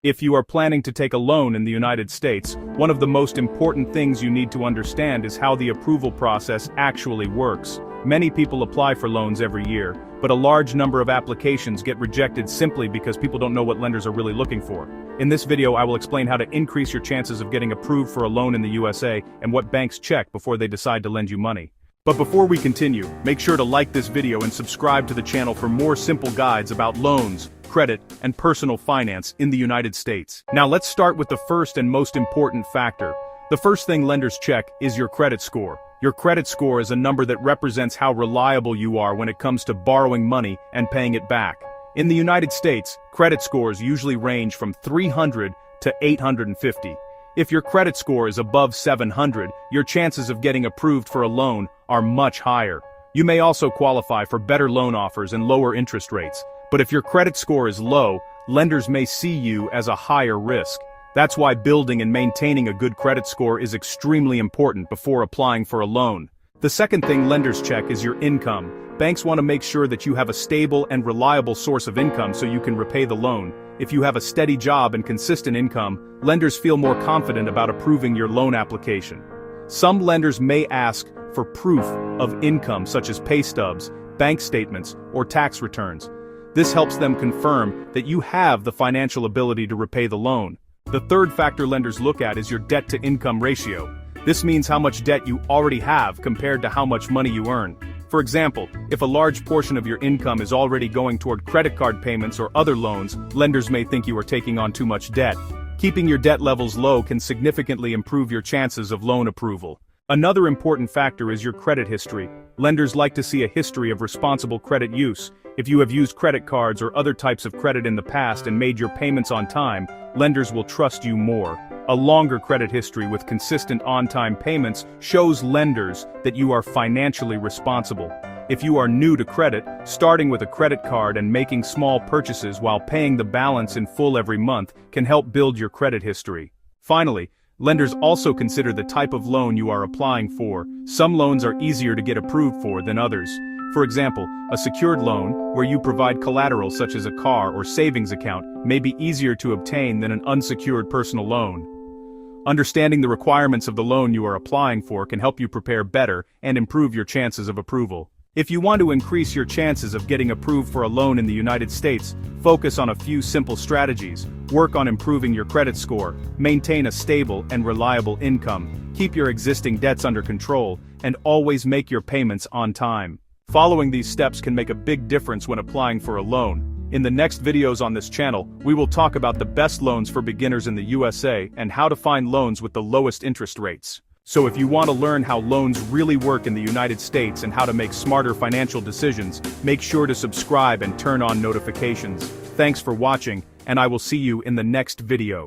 If you are planning to take a loan in the United States, one of the most important things you need to understand is how the approval process actually works. Many people apply for loans every year, but a large number of applications get rejected simply because people don't know what lenders are really looking for. In this video, I will explain how to increase your chances of getting approved for a loan in the USA and what banks check before they decide to lend you money. But before we continue, make sure to like this video and subscribe to the channel for more simple guides about loans, credit, and personal finance in the United States. Now let's start with the first and most important factor. The first thing lenders check is your credit score. Your credit score is a number that represents how reliable you are when it comes to borrowing money and paying it back. In the United States, credit scores usually range from 300 to 850. If your credit score is above 700, your chances of getting approved for a loan are much higher. You may also qualify for better loan offers and lower interest rates. But if your credit score is low, lenders may see you as a higher risk. That's why building and maintaining a good credit score is extremely important before applying for a loan. The second thing lenders check is your income. Banks want to make sure that you have a stable and reliable source of income so you can repay the loan. If you have a steady job and consistent income, lenders feel more confident about approving your loan application. Some lenders may ask for proof of income such as pay stubs, bank statements, or tax returns. This helps them confirm that you have the financial ability to repay the loan. The third factor lenders look at is your debt-to-income ratio. This means how much debt you already have compared to how much money you earn. For example, if a large portion of your income is already going toward credit card payments or other loans, lenders may think you are taking on too much debt. Keeping your debt levels low can significantly improve your chances of loan approval. Another important factor is your credit history. Lenders like to see a history of responsible credit use. If you have used credit cards or other types of credit in the past and made your payments on time, lenders will trust you more. A longer credit history with consistent on-time payments shows lenders that you are financially responsible. If you are new to credit, starting with a credit card and making small purchases while paying the balance in full every month can help build your credit history. Finally, lenders also consider the type of loan you are applying for. Some loans are easier to get approved for than others. For example, a secured loan, where you provide collateral such as a car or savings account, may be easier to obtain than an unsecured personal loan. Understanding the requirements of the loan you are applying for can help you prepare better and improve your chances of approval. If you want to increase your chances of getting approved for a loan in the United States, focus on a few simple strategies. Work on improving your credit score, maintain a stable and reliable income, keep your existing debts under control, and always make your payments on time. Following these steps can make a big difference when applying for a loan. In the next videos on this channel, we will talk about the best loans for beginners in the USA and how to find loans with the lowest interest rates. So if you want to learn how loans really work in the United States and how to make smarter financial decisions, make sure to subscribe and turn on notifications. Thanks for watching, and I will see you in the next video.